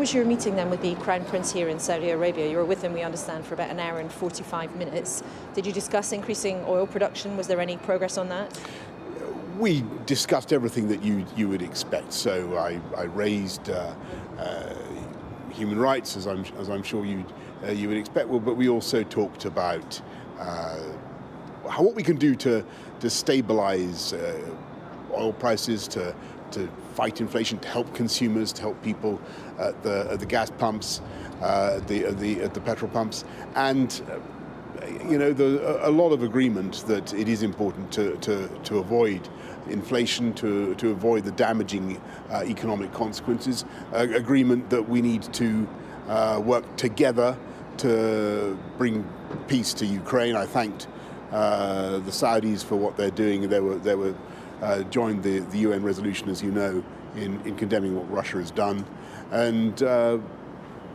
was your meeting then with the Crown Prince here in Saudi Arabia? You were with him, we understand, for about an hour and 45 minutes. Did you discuss increasing oil production? Was there any progress on that? We discussed everything that you would expect. So I raised human rights, as I'm sure you would expect. Well, but we also talked about what we can do to stabilize oil prices, to fight inflation, to help consumers, to help people at the gas pumps, at the petrol pumps, and there's a lot of agreement that it is important to avoid inflation, to avoid the damaging economic consequences. Agreement that we need to work together to bring peace to Ukraine. I thanked the Saudis for what they're doing. They were joined the UN resolution, as you know, in condemning what Russia has done, and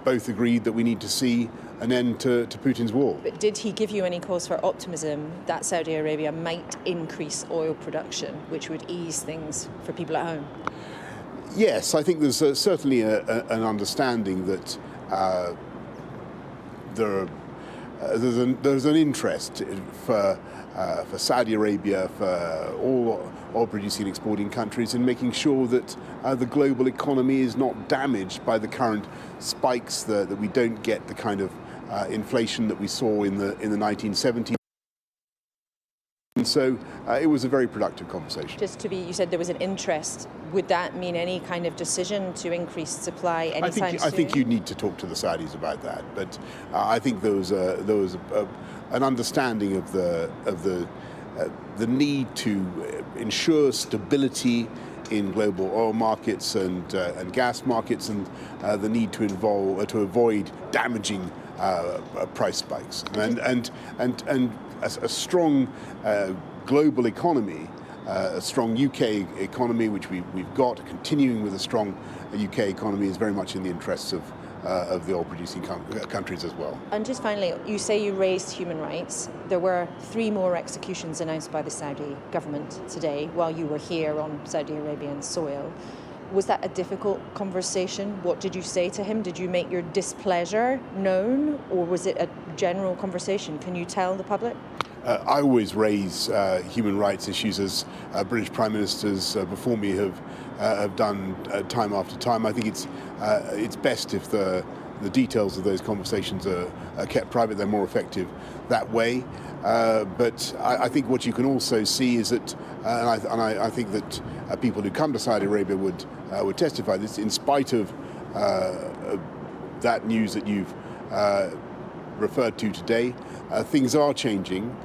both agreed that we need to see an end to Putin's war. But did he give you any cause for optimism that Saudi Arabia might increase oil production, which would ease things for people at home? Yes, I think there's certainly an understanding that there's an interest for Saudi Arabia, for all oil-producing and exporting countries, in making sure that the global economy is not damaged by the current spikes, that we don't get the kind of inflation that we saw in the 1970s. And so it was a very productive conversation. You said there was an interest. Would that mean any kind of decision to increase supply anytime soon? I think you need to talk to the Saudis about that. But I think there was an understanding of the need to ensure stability in global oil markets and gas markets, and the need to avoid damaging price spikes, and a strong global economy, a strong UK economy, which we've got, continuing with a strong UK economy, is very much in the interests of the oil-producing countries as well. And just finally, you say you raised human rights. There were 3 more executions announced by the Saudi government today while you were here on Saudi Arabian soil. Was that a difficult conversation? What did you say to him? Did you make your displeasure known, or was it a general conversation? Can you tell the public? I always raise human rights issues, as British Prime Ministers before me have done time after time. I think it's best if the details of those conversations are kept private. They're more effective that way. But I think what you can also see is that, and I think that people who come to Saudi Arabia would testify this, in spite of that news that you've referred to today, things are changing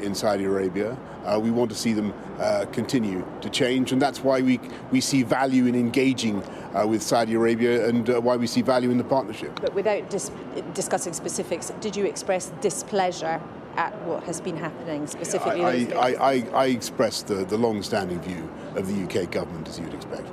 in Saudi Arabia. We want to see them continue to change, and that's why we see value in engaging with Saudi Arabia, and why we see value in the partnership. But without discussing specifics, did you express displeasure at what has been happening specifically? I expressed the long-standing view of the UK government, as you'd expect.